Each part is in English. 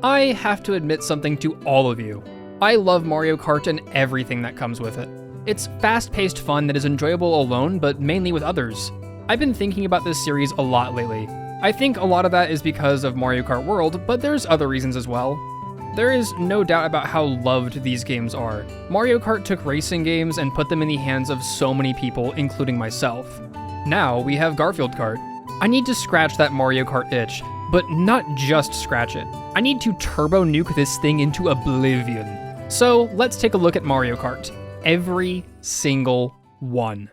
I have to admit something to all of you. I love Mario Kart and everything that comes with it. It's fast-paced fun that is enjoyable alone, but mainly with others. I've been thinking about this series a lot lately. I think a lot of that is because of Mario Kart World, but there's other reasons as well. There is no doubt about how loved these games are. Mario Kart took racing games and put them in the hands of so many people, including myself. Now we have Garfield Kart. I need to scratch that Mario Kart itch, but not just scratch it. I need to turbo nuke this thing into oblivion. So let's take a look at Mario Kart. Every single one.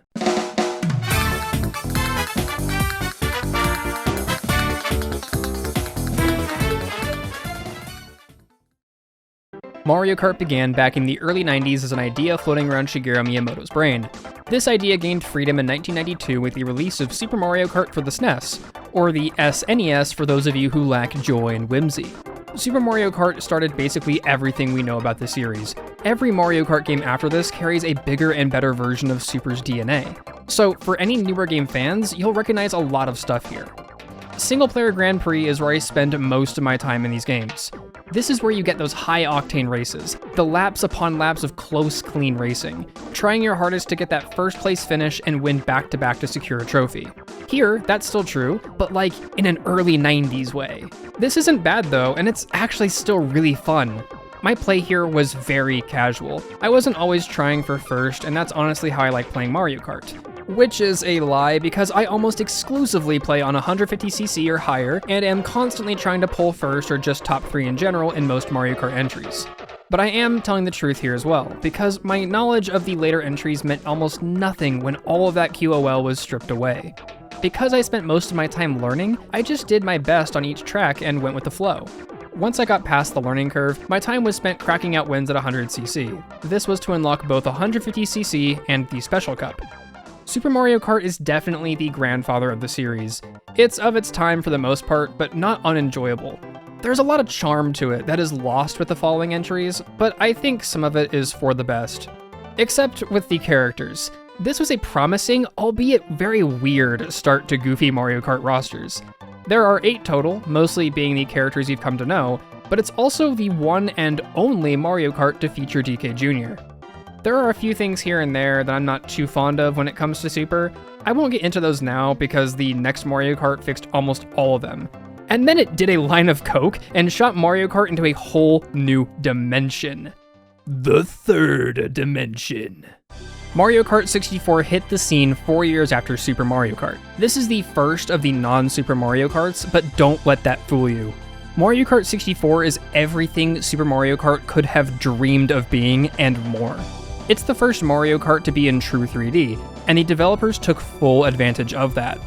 Mario Kart began back in the early 90s as an idea floating around Shigeru Miyamoto's brain. This idea gained freedom in 1992 with the release of Super Mario Kart for the SNES, or the SNES for those of you who lack joy and whimsy. Super Mario Kart started basically everything we know about the series. Every Mario Kart game after this carries a bigger and better version of Super's DNA. So for any newer game fans, you'll recognize a lot of stuff here. Single-player Grand Prix is where I spend most of my time in these games. This is where you get those high-octane races, the laps upon laps of close, clean racing, trying your hardest to get that first-place finish and win back-to-back to secure a trophy. Here, that's still true, but like in an early 90s way. This isn't bad though, and it's actually still really fun. My play here was very casual. I wasn't always trying for first, and that's honestly how I like playing Mario Kart. Which is a lie because I almost exclusively play on 150cc or higher and am constantly trying to pull first or just top 3 in general in most Mario Kart entries. But I am telling the truth here as well, because my knowledge of the later entries meant almost nothing when all of that QOL was stripped away. Because I spent most of my time learning, I just did my best on each track and went with the flow. Once I got past the learning curve, my time was spent cracking out wins at 100cc. This was to unlock both 150cc and the Special Cup. Super Mario Kart is definitely the grandfather of the series. It's of its time for the most part, but not unenjoyable. There's a lot of charm to it that is lost with the following entries, but I think some of it is for the best. Except with the characters. This was a promising, albeit very weird, start to goofy Mario Kart rosters. There are 8 total, mostly being the characters you've come to know, but it's also the one and only Mario Kart to feature DK Jr. There are a few things here and there that I'm not too fond of when it comes to Super. I won't get into those now because the next Mario Kart fixed almost all of them. And then it did a line of coke and shot Mario Kart into a whole new dimension. The third dimension. Mario Kart 64 hit the scene 4 years after Super Mario Kart. This is the first of the non-Super Mario Karts, but don't let that fool you. Mario Kart 64 is everything Super Mario Kart could have dreamed of being and more. It's the first Mario Kart to be in true 3D, and the developers took full advantage of that.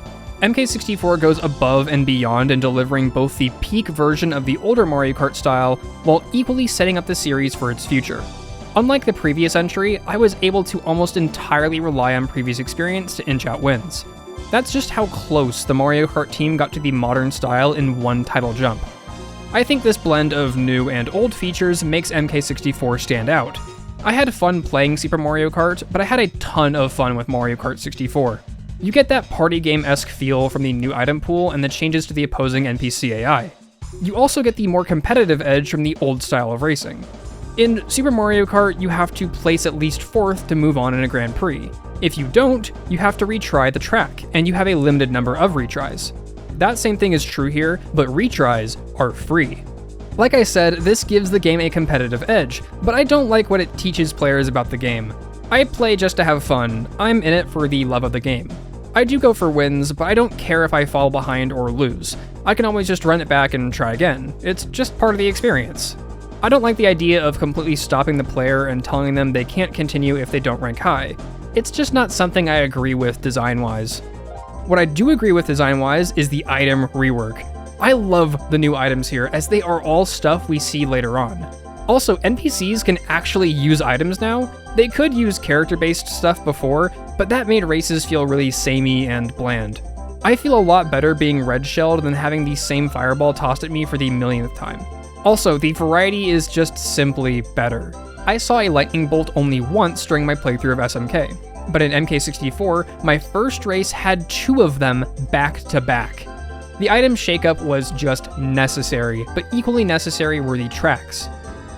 MK64 goes above and beyond in delivering both the peak version of the older Mario Kart style, while equally setting up the series for its future. Unlike the previous entry, I was able to almost entirely rely on previous experience to inch out wins. That's just how close the Mario Kart team got to the modern style in one title jump. I think this blend of new and old features makes MK64 stand out. I had fun playing Super Mario Kart, but I had a ton of fun with Mario Kart 64. You get that party game-esque feel from the new item pool and the changes to the opposing NPC AI. You also get the more competitive edge from the old style of racing. In Super Mario Kart, you have to place at least 4th to move on in a Grand Prix. If you don't, you have to retry the track, and you have a limited number of retries. That same thing is true here, but retries are free. Like I said, this gives the game a competitive edge, but I don't like what it teaches players about the game. I play just to have fun. I'm in it for the love of the game. I do go for wins, but I don't care if I fall behind or lose. I can always just run it back and try again. It's just part of the experience. I don't like the idea of completely stopping the player and telling them they can't continue if they don't rank high. It's just not something I agree with design-wise. What I do agree with design-wise is the item rework. I love the new items here, as they are all stuff we see later on. Also, NPCs can actually use items now. They could use character-based stuff before, but that made races feel really samey and bland. I feel a lot better being red-shelled than having the same fireball tossed at me for the millionth time. Also, the variety is just simply better. I saw a lightning bolt only once during my playthrough of SMK, but in MK64, my first race had 2 of them back to back. The item shakeup was just necessary, but equally necessary were the tracks.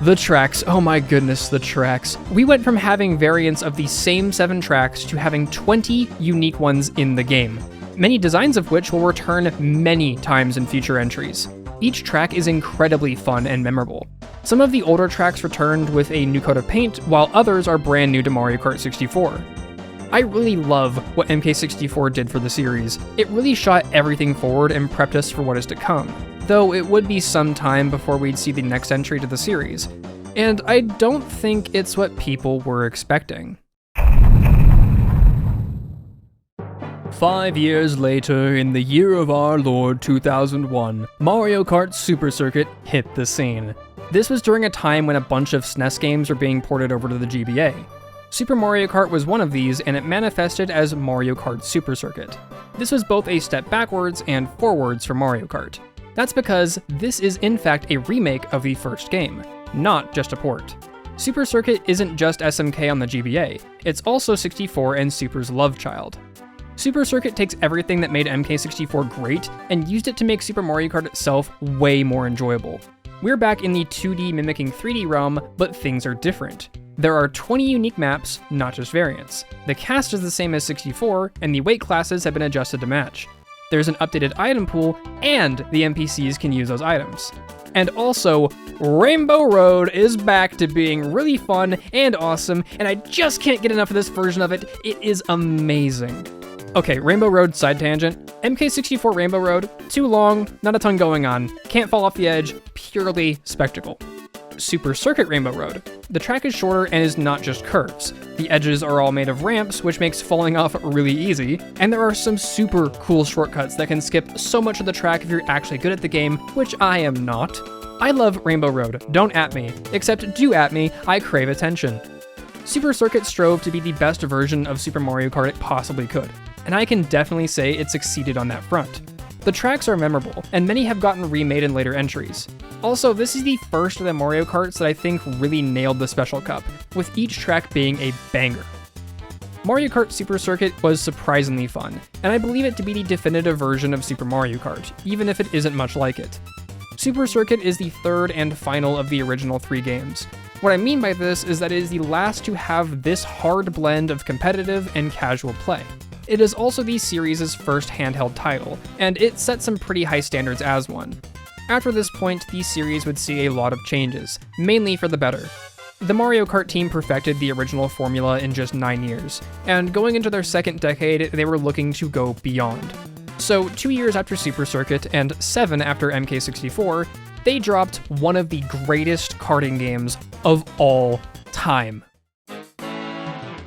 The tracks, oh my goodness, the tracks. We went from having variants of the same 7 tracks to having 20 unique ones in the game, many designs of which will return many times in future entries. Each track is incredibly fun and memorable. Some of the older tracks returned with a new coat of paint, while others are brand new to Mario Kart 64. I really love what MK64 did for the series. It really shot everything forward and prepped us for what is to come, though it would be some time before we'd see the next entry to the series, and I don't think it's what people were expecting. 5 years later, in the year of our Lord 2001, Mario Kart Super Circuit hit the scene. This was during a time when a bunch of SNES games were being ported over to the GBA. Super Mario Kart was one of these, and it manifested as Mario Kart Super Circuit. This was both a step backwards and forwards for Mario Kart. That's because this is in fact a remake of the first game, not just a port. Super Circuit isn't just SMK on the GBA, it's also 64 and Super's love child. Super Circuit takes everything that made MK64 great and used it to make Super Mario Kart itself way more enjoyable. We're back in the 2D mimicking 3D realm, but things are different. There are 20 unique maps, not just variants. The cast is the same as 64, and the weight classes have been adjusted to match. There's an updated item pool, and the NPCs can use those items. And also, Rainbow Road is back to being really fun and awesome, and I just can't get enough of this version of it. It is amazing. Okay, Rainbow Road side tangent. MK64 Rainbow Road, too long, not a ton going on, can't fall off the edge, purely spectacle. Super Circuit Rainbow Road. The track is shorter and is not just curves. The edges are all made of ramps, which makes falling off really easy, and there are some super cool shortcuts that can skip so much of the track if you're actually good at the game, which I am not. I love Rainbow Road, don't at me, except do at me, I crave attention. Super Circuit strove to be the best version of Super Mario Kart it possibly could, and I can definitely say it succeeded on that front. The tracks are memorable, and many have gotten remade in later entries. Also, this is the first of the Mario Karts that I think really nailed the Special Cup, with each track being a banger. Mario Kart Super Circuit was surprisingly fun, and I believe it to be the definitive version of Super Mario Kart, even if it isn't much like it. Super Circuit is the third and final of the original 3 games. What I mean by this is that it is the last to have this hard blend of competitive and casual play. It is also the series' first handheld title, and it set some pretty high standards as one. After this point, the series would see a lot of changes, mainly for the better. The Mario Kart team perfected the original formula in just 9 years, and going into their second decade, they were looking to go beyond. So 2 years after Super Circuit and 7 after MK64, they dropped one of the greatest karting games of all time.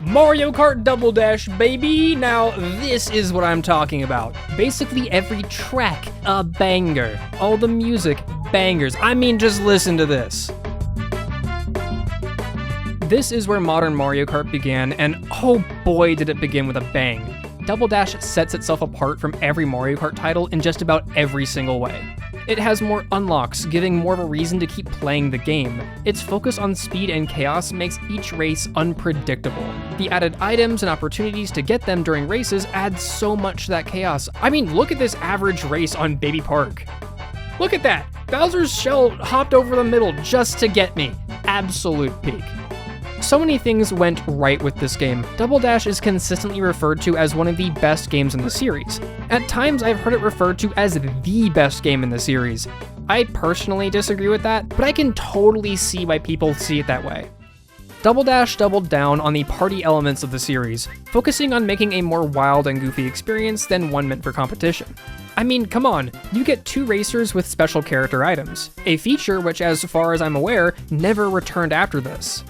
Mario Kart Double Dash, baby! Now, this is what I'm talking about. Basically every track, a banger. All the music, bangers. I mean, just listen to this. This is where modern Mario Kart began, and oh boy did it begin with a bang. Double Dash sets itself apart from every Mario Kart title in just about every single way. It has more unlocks, giving more of a reason to keep playing the game. Its focus on speed and chaos makes each race unpredictable. The added items and opportunities to get them during races add so much to that chaos. I mean, look at this average race on Baby Park. Look at that! Bowser's shell hopped over the middle just to get me. Absolute peak. So many things went right with this game. Double Dash is consistently referred to as one of the best games in the series. At times, I've heard it referred to as the best game in the series. I personally disagree with that, but I can totally see why people see it that way. Double Dash doubled down on the party elements of the series, focusing on making a more wild and goofy experience than one meant for competition. I mean, come on, you get 2 racers with special character items, a feature which, as far as I'm aware, never returned after this.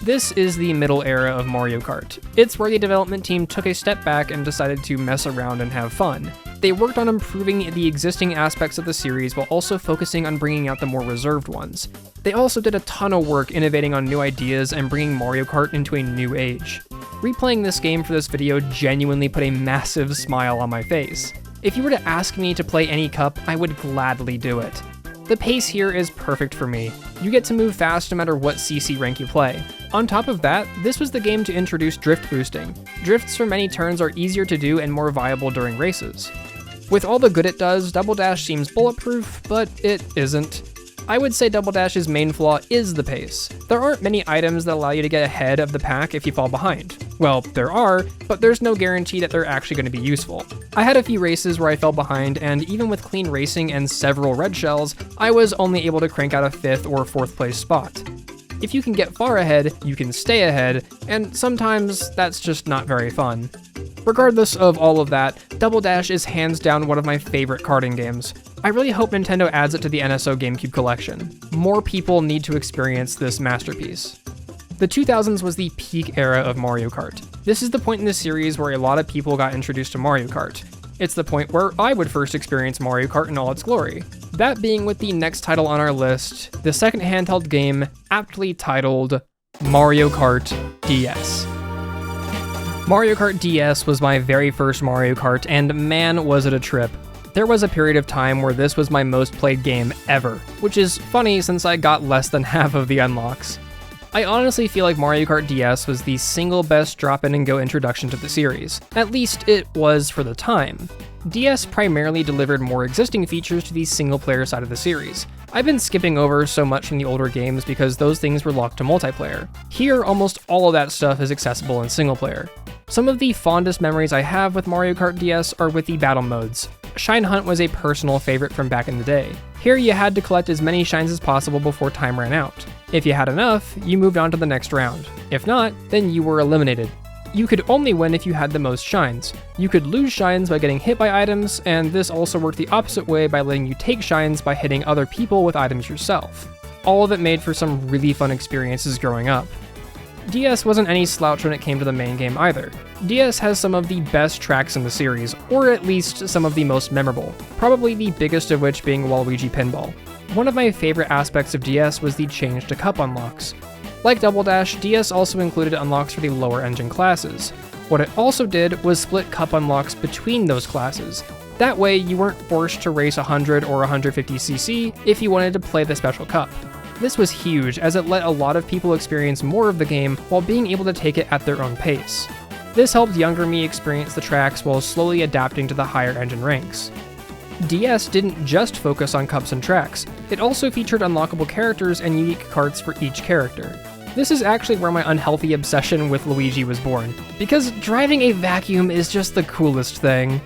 This is the middle era of Mario Kart. It's where the development team took a step back and decided to mess around and have fun. They worked on improving the existing aspects of the series while also focusing on bringing out the more reserved ones. They also did a ton of work innovating on new ideas and bringing Mario Kart into a new age. Replaying this game for this video genuinely put a massive smile on my face. If you were to ask me to play any cup, I would gladly do it. The pace here is perfect for me. You get to move fast no matter what CC rank you play. On top of that, this was the game to introduce drift boosting. Drifts for many turns are easier to do and more viable during races. With all the good it does, Double Dash seems bulletproof, but it isn't. I would say Double Dash's main flaw is the pace. There aren't many items that allow you to get ahead of the pack if you fall behind. Well, there are, but there's no guarantee that they're actually going to be useful. I had a few races where I fell behind, and even with clean racing and several red shells, I was only able to crank out a 5th or 4th place spot. If you can get far ahead, you can stay ahead, and sometimes that's just not very fun. Regardless of all of that, Double Dash is hands down one of my favorite karting games. I really hope Nintendo adds it to the NSO GameCube collection. More people need to experience this masterpiece. The 2000s was the peak era of Mario Kart. This is the point in the series where a lot of people got introduced to Mario Kart. It's the point where I would first experience Mario Kart in all its glory. That being with the next title on our list, the second handheld game aptly titled Mario Kart DS. Mario Kart DS was my very first Mario Kart, and man was it a trip. There was a period of time where this was my most played game ever, which is funny since I got less than half of the unlocks. I honestly feel like Mario Kart DS was the single best drop-in-and-go introduction to the series. At least it was for the time. DS primarily delivered more existing features to the single-player side of the series. I've been skipping over so much from the older games because those things were locked to multiplayer. Here, almost all of that stuff is accessible in single-player. Some of the fondest memories I have with Mario Kart DS are with the battle modes. Shine Hunt was a personal favorite from back in the day. Here you had to collect as many shines as possible before time ran out. If you had enough, you moved on to the next round. If not, then you were eliminated. You could only win if you had the most shines. You could lose shines by getting hit by items, and this also worked the opposite way by letting you take shines by hitting other people with items yourself. All of it made for some really fun experiences growing up. DS wasn't any slouch when it came to the main game either. DS has some of the best tracks in the series, or at least some of the most memorable, probably the biggest of which being Waluigi Pinball. One of my favorite aspects of DS was the change to cup unlocks. Like Double Dash, DS also included unlocks for the lower engine classes. What it also did was split cup unlocks between those classes. That way you weren't forced to race 100 or 150cc if you wanted to play the special cup. This was huge as it let a lot of people experience more of the game while being able to take it at their own pace. This helped younger me experience the tracks while slowly adapting to the higher engine ranks. DS didn't just focus on cups and tracks, it also featured unlockable characters and unique carts for each character. This is actually where my unhealthy obsession with Luigi was born, because driving a vacuum is just the coolest thing.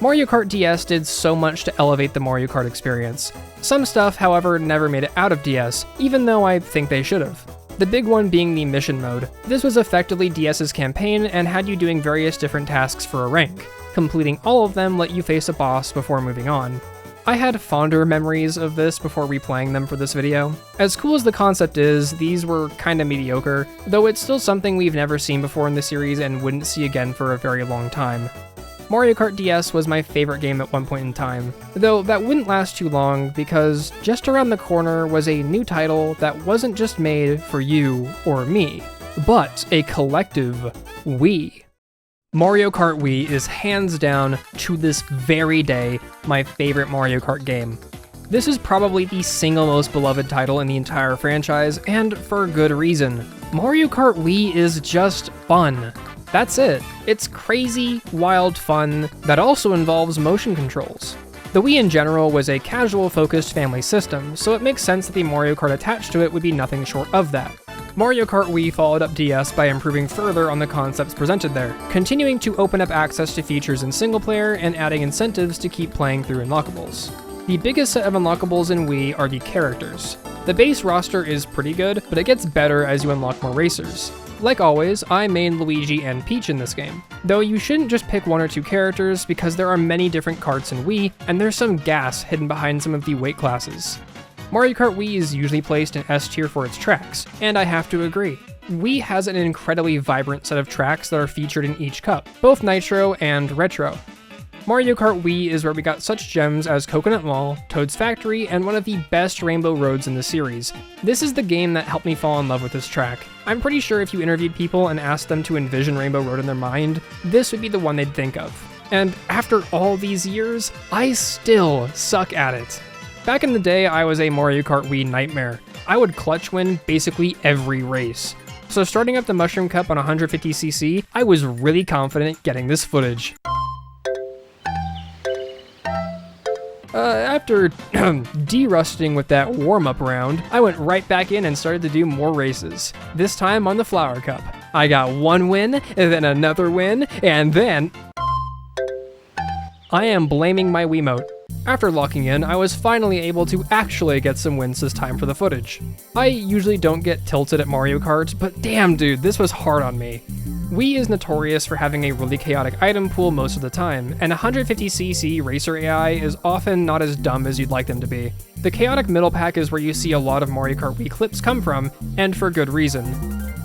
Mario Kart DS did so much to elevate the Mario Kart experience. Some stuff, however, never made it out of DS, even though I think they should've. The big one being the mission mode. This was effectively DS's campaign and had you doing various different tasks for a rank. Completing all of them let you face a boss before moving on. I had fonder memories of this before replaying them for this video. As cool as the concept is, these were kinda mediocre, though it's still something we've never seen before in the series and wouldn't see again for a very long time. Mario Kart DS was my favorite game at one point in time, though that wouldn't last too long because just around the corner was a new title that wasn't just made for you or me, but a collective we. Mario Kart Wii is hands down, to this very day, my favorite Mario Kart game. This is probably the single most beloved title in the entire franchise, and for good reason. Mario Kart Wii is just fun. That's it. It's crazy, wild fun that also involves motion controls. The Wii in general was a casual-focused family system, so it makes sense that the Mario Kart attached to it would be nothing short of that. Mario Kart Wii followed up DS by improving further on the concepts presented there, continuing to open up access to features in single-player and adding incentives to keep playing through unlockables. The biggest set of unlockables in Wii are the characters. The base roster is pretty good, but it gets better as you unlock more racers. Like always, I main Luigi and Peach in this game, though you shouldn't just pick one or two characters because there are many different karts in Wii, and there's some gas hidden behind some of the weight classes. Mario Kart Wii is usually placed in S tier for its tracks, and I have to agree. Wii has an incredibly vibrant set of tracks that are featured in each cup, both Nitro and Retro. Mario Kart Wii is where we got such gems as Coconut Mall, Toad's Factory, and one of the best rainbow roads in the series. This is the game that helped me fall in love with this track. I'm pretty sure if you interviewed people and asked them to envision Rainbow Road in their mind, this would be the one they'd think of. And after all these years, I still suck at it. Back in the day, I was a Mario Kart Wii nightmare. I would clutch win basically every race. So starting up the Mushroom Cup on 150cc, I was really confident getting this footage. After de-rusting with that warm-up round, I went right back in and started to do more races, this time on the Flower Cup. I got one win, and then another win, and then... I am blaming my Wiimote. After locking in, I was finally able to actually get some wins this time for the footage. I usually don't get tilted at Mario Kart, but damn dude, this was hard on me. Wii is notorious for having a really chaotic item pool most of the time, and 150cc racer AI is often not as dumb as you'd like them to be. The chaotic middle pack is where you see a lot of Mario Kart Wii clips come from, and for good reason.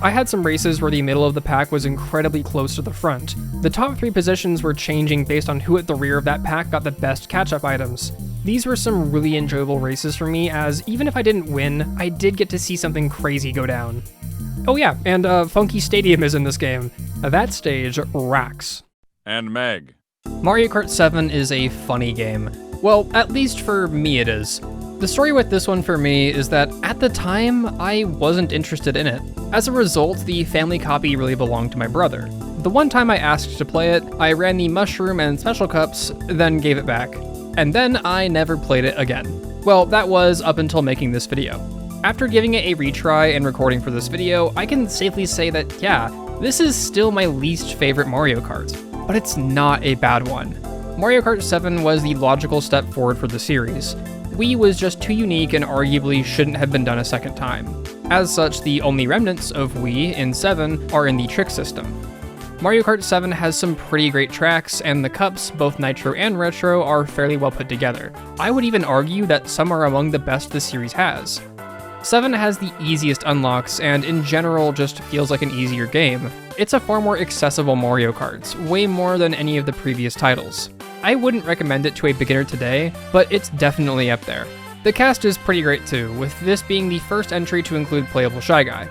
I had some races where the middle of the pack was incredibly close to the front. The top 3 positions were changing based on who at the rear of that pack got the best catch-up items. These were some really enjoyable races for me, as even if I didn't win, I did get to see something crazy go down. Oh yeah, and Funky Stadium is in this game. That stage rocks. And Meg. Mario Kart 7 is a funny game. Well, at least for me it is. The story with this one for me is that at the time, I wasn't interested in it. As a result, the family copy really belonged to my brother. The one time I asked to play it, I ran the mushroom and special cups, then gave it back. And then I never played it again. Well, that was up until making this video. After giving it a retry and recording for this video, I can safely say that, yeah, this is still my least favorite Mario Kart, but it's not a bad one. Mario Kart 7 was the logical step forward for the series. Wii was just too unique and arguably shouldn't have been done a second time. As such, the only remnants of Wii in 7 are in the trick system. Mario Kart 7 has some pretty great tracks, and the cups, both Nitro and Retro, are fairly well put together. I would even argue that some are among the best the series has. 7 has the easiest unlocks, and in general just feels like an easier game. It's a far more accessible Mario Kart, way more than any of the previous titles. I wouldn't recommend it to a beginner today, but it's definitely up there. The cast is pretty great too, with this being the first entry to include playable Shy Guy.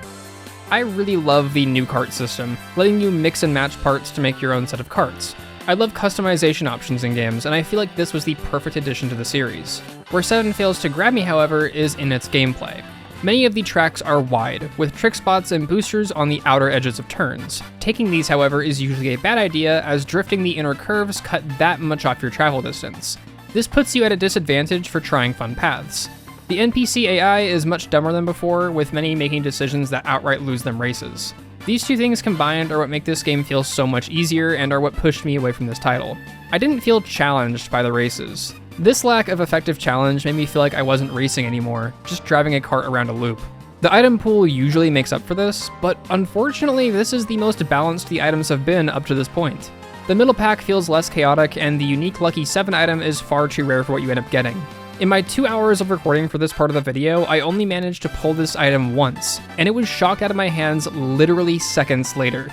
I really love the new kart system, letting you mix and match parts to make your own set of karts. I love customization options in games, and I feel like this was the perfect addition to the series. Where 7 fails to grab me, however, is in its gameplay. Many of the tracks are wide, with trick spots and boosters on the outer edges of turns. Taking these, however, is usually a bad idea, as drifting the inner curves cut that much off your travel distance. This puts you at a disadvantage for trying fun paths. The NPC AI is much dumber than before, with many making decisions that outright lose them races. These two things combined are what make this game feel so much easier and are what pushed me away from this title. I didn't feel challenged by the races. This lack of effective challenge made me feel like I wasn't racing anymore, just driving a cart around a loop. The item pool usually makes up for this, but unfortunately this is the most balanced the items have been up to this point. The middle pack feels less chaotic, and the unique Lucky 7 item is far too rare for what you end up getting. In my 2 hours of recording for this part of the video, I only managed to pull this item once, and it was shocked out of my hands literally seconds later.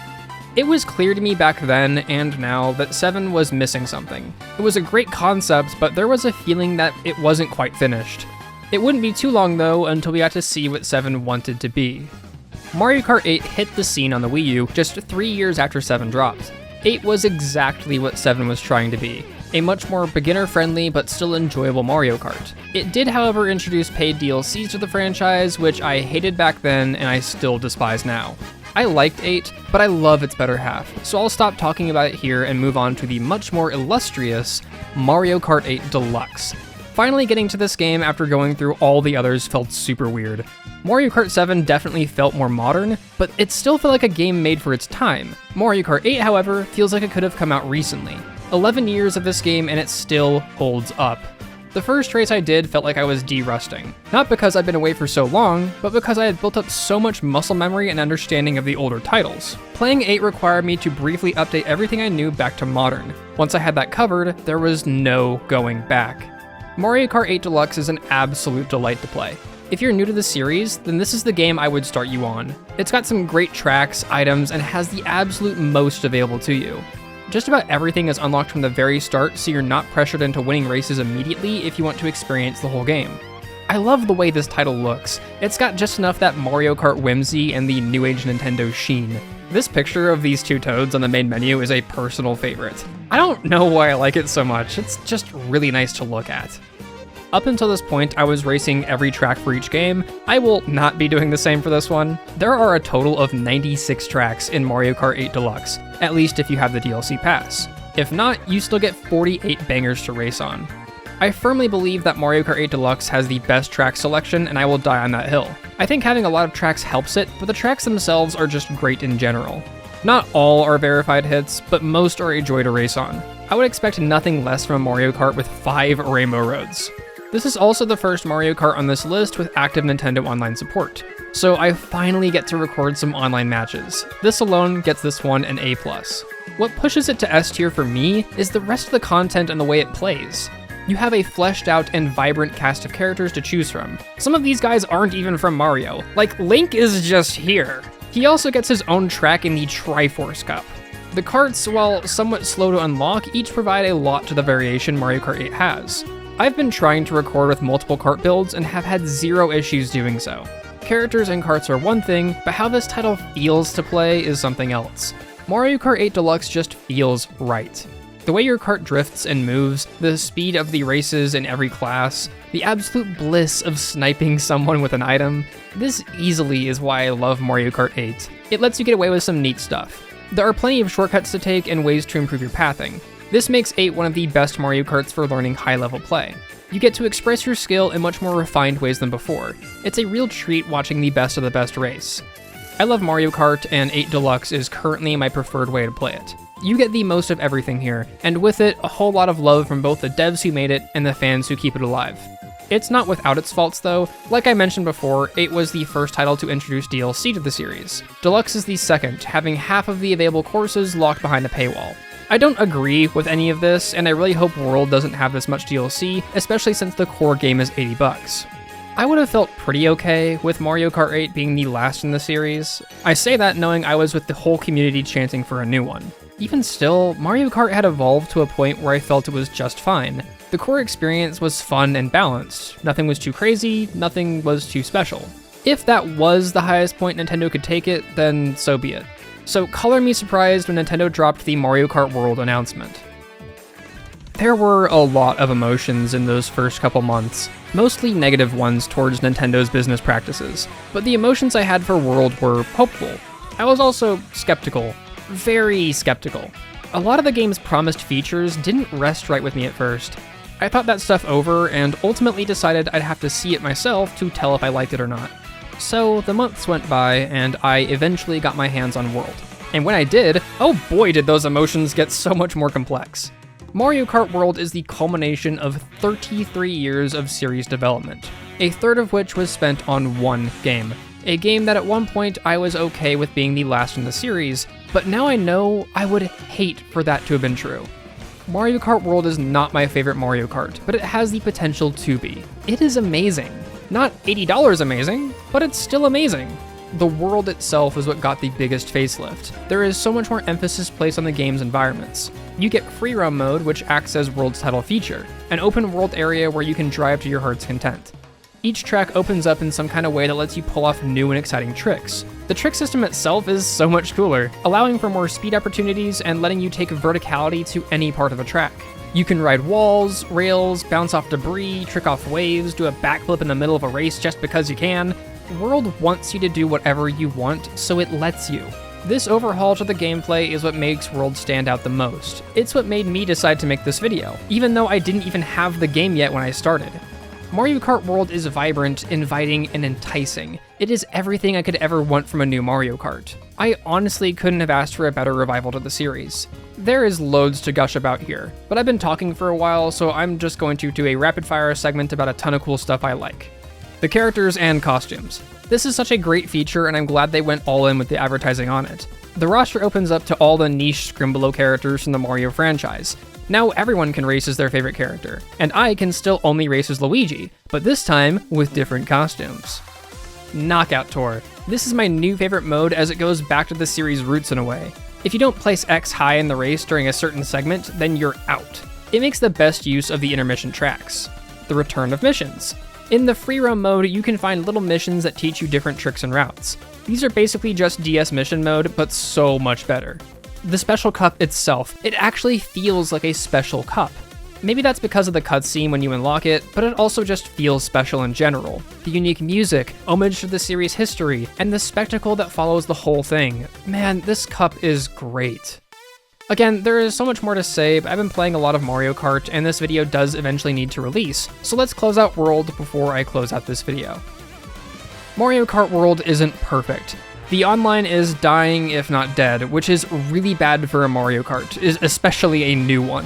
It was clear to me back then and now that 7 was missing something. It was a great concept, but there was a feeling that it wasn't quite finished. It wouldn't be too long though until we got to see what 7 wanted to be. Mario Kart 8 hit the scene on the Wii U just 3 years after 7 dropped. 8 was exactly what 7 was trying to be. A much more beginner-friendly but still enjoyable Mario Kart. It did, however, introduce paid DLCs to the franchise, which I hated back then and I still despise now. I liked 8, but I love its better half, so I'll stop talking about it here and move on to the much more illustrious Mario Kart 8 Deluxe. Finally getting to this game after going through all the others felt super weird. Mario Kart 7 definitely felt more modern, but it still felt like a game made for its time. Mario Kart 8, however, feels like it could have come out recently. 11 years of this game and it still holds up. The first race I did felt like I was de-rusting. Not because I'd been away for so long, but because I had built up so much muscle memory and understanding of the older titles. Playing 8 required me to briefly update everything I knew back to modern. Once I had that covered, there was no going back. Mario Kart 8 Deluxe is an absolute delight to play. If you're new to the series, then this is the game I would start you on. It's got some great tracks, items, and has the absolute most available to you. Just about everything is unlocked from the very start, so you're not pressured into winning races immediately if you want to experience the whole game. I love the way this title looks. It's got just enough that Mario Kart whimsy and the new age Nintendo sheen. This picture of these two toads on the main menu is a personal favorite. I don't know why I like it so much, it's just really nice to look at. Up until this point, I was racing every track for each game. I will not be doing the same for this one. There are a total of 96 tracks in Mario Kart 8 Deluxe, at least if you have the DLC pass. If not, you still get 48 bangers to race on. I firmly believe that Mario Kart 8 Deluxe has the best track selection, and I will die on that hill. I think having a lot of tracks helps it, but the tracks themselves are just great in general. Not all are verified hits, but most are a joy to race on. I would expect nothing less from a Mario Kart with 5 rainbow roads. This is also the first Mario Kart on this list with active Nintendo Online support, so I finally get to record some online matches. This alone gets this one an A+. What pushes it to S tier for me is the rest of the content and the way it plays. You have a fleshed out and vibrant cast of characters to choose from. Some of these guys aren't even from Mario, like Link is just here. He also gets his own track in the Triforce Cup. The karts, while somewhat slow to unlock, each provide a lot to the variation Mario Kart 8 has. I've been trying to record with multiple kart builds and have had zero issues doing so. Characters and karts are one thing, but how this title feels to play is something else. Mario Kart 8 Deluxe just feels right. The way your kart drifts and moves, the speed of the races in every class, the absolute bliss of sniping someone with an item, this easily is why I love Mario Kart 8. It lets you get away with some neat stuff. There are plenty of shortcuts to take and ways to improve your pathing. This makes 8 one of the best Mario Karts for learning high-level play. You get to express your skill in much more refined ways than before. It's a real treat watching the best of the best race. I love Mario Kart, and 8 Deluxe is currently my preferred way to play it. You get the most of everything here, and with it, a whole lot of love from both the devs who made it and the fans who keep it alive. It's not without its faults though. Like I mentioned before, 8 was the first title to introduce DLC to the series. Deluxe is the second, having half of the available courses locked behind a paywall. I don't agree with any of this, and I really hope World doesn't have this much DLC, especially since the core game is $80. I would have felt pretty okay with Mario Kart 8 being the last in the series. I say that knowing I was with the whole community chanting for a new one. Even still, Mario Kart had evolved to a point where I felt it was just fine. The core experience was fun and balanced. Nothing was too crazy, nothing was too special. If that was the highest point Nintendo could take it, then so be it. So color me surprised when Nintendo dropped the Mario Kart World announcement. There were a lot of emotions in those first couple months, mostly negative ones towards Nintendo's business practices, but the emotions I had for World were hopeful. I was also skeptical. Very skeptical. A lot of the game's promised features didn't rest right with me at first. I thought that stuff over and ultimately decided I'd have to see it myself to tell if I liked it or not. So the months went by and I eventually got my hands on World. And when I did, oh boy did those emotions get so much more complex. Mario Kart World is the culmination of 33 years of series development, a third of which was spent on one game. A game that at one point I was okay with being the last in the series, but now I know I would hate for that to have been true. Mario Kart World is not my favorite Mario Kart, but it has the potential to be. It is amazing. Not $80 amazing, but it's still amazing. The world itself is what got the biggest facelift. There is so much more emphasis placed on the game's environments. You get free roam mode, which acts as World's title feature, an open world area where you can drive to your heart's content. Each track opens up in some kind of way that lets you pull off new and exciting tricks. The trick system itself is so much cooler, allowing for more speed opportunities and letting you take verticality to any part of a track. You can ride walls, rails, bounce off debris, trick off waves, do a backflip in the middle of a race just because you can. World wants you to do whatever you want, so it lets you. This overhaul to the gameplay is what makes World stand out the most. It's what made me decide to make this video, even though I didn't even have the game yet when I started. Mario Kart World is vibrant, inviting, and enticing. It is everything I could ever want from a new Mario Kart. I honestly couldn't have asked for a better revival to the series. There is loads to gush about here, but I've been talking for a while, so I'm just going to do a rapid-fire segment about a ton of cool stuff I like. The characters and costumes. This is such a great feature, and I'm glad they went all in with the advertising on it. The roster opens up to all the niche Scrimblow characters from the Mario franchise. Now everyone can race as their favorite character, and I can still only race as Luigi, but this time with different costumes. Knockout Tour. This is my new favorite mode as it goes back to the series' roots in a way. If you don't place X high in the race during a certain segment, then you're out. It makes the best use of the intermission tracks. The return of missions. In the free roam mode, you can find little missions that teach you different tricks and routes. These are basically just DS mission mode, but so much better. The special cup itself, it actually feels like a special cup. Maybe that's because of the cutscene when you unlock it, but it also just feels special in general. The unique music, homage to the series' history, and the spectacle that follows the whole thing. Man, this cup is great. Again, there is so much more to say, but I've been playing a lot of Mario Kart, and this video does eventually need to release, so let's close out World before I close out this video. Mario Kart World isn't perfect. The online is dying if not dead, which is really bad for a Mario Kart, especially a new one.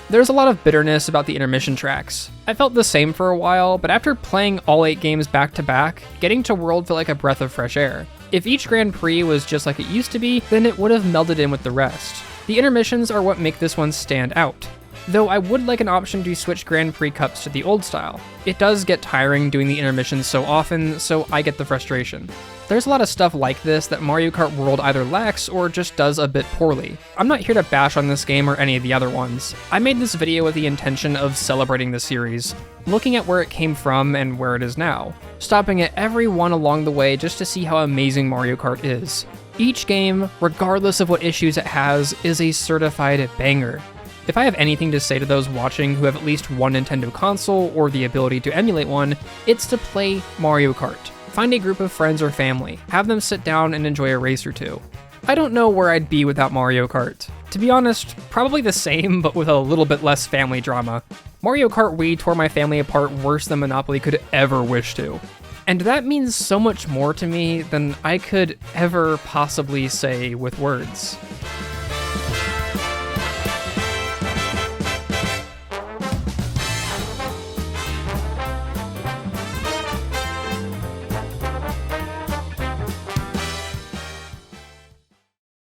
There's a lot of bitterness about the intermission tracks. I felt the same for a while, but after playing all 8 games back to back, getting to World felt like a breath of fresh air. If each Grand Prix was just like it used to be, then it would have melded in with the rest. The intermissions are what make this one stand out. Though I would like an option to switch Grand Prix Cups to the old style. It does get tiring doing the intermissions so often, so I get the frustration. There's a lot of stuff like this that Mario Kart World either lacks or just does a bit poorly. I'm not here to bash on this game or any of the other ones. I made this video with the intention of celebrating the series, looking at where it came from and where it is now, stopping at every one along the way just to see how amazing Mario Kart is. Each game, regardless of what issues it has, is a certified banger. If I have anything to say to those watching who have at least one Nintendo console or the ability to emulate one, it's to play Mario Kart. Find a group of friends or family, have them sit down and enjoy a race or two. I don't know where I'd be without Mario Kart. To be honest, probably the same, but with a little bit less family drama. Mario Kart Wii tore my family apart worse than Monopoly could ever wish to. And that means so much more to me than I could ever possibly say with words.